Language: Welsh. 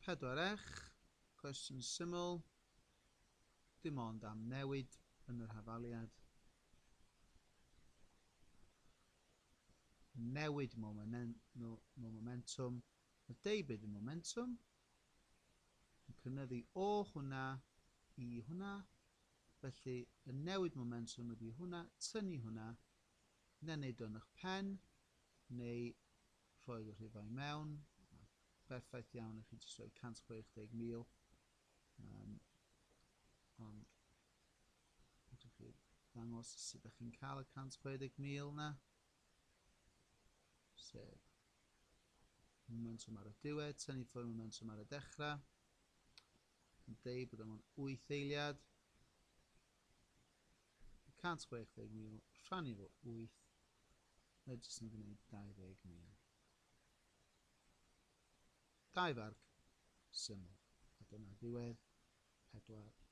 4 cwestiwn syml, dim ond am newid yn yr hafaliad. Newid momentum. Mae deibyd y momentum yn cynyddu o hwnna i hwnna. Felly y newid momentum ydy hwnna, tynnu hwnna, neu wneud o'n eich pen, neu rhoi'r rhifau mewn. Berffaith iawn i chi jyst rhoi 160,000. Ond ydych chi ddangos sut ydych chi'n cael y 160,000 na. Sef momentum ar y diwedd, tynnu ffwrdd momentum ar y dechrau. Yn deud bod yma'n 8 eiliad. 160,000 rhannu fo 8, neu jyst yn gwneud 20,000. 2 farc syml. A dyna ddiwedd 4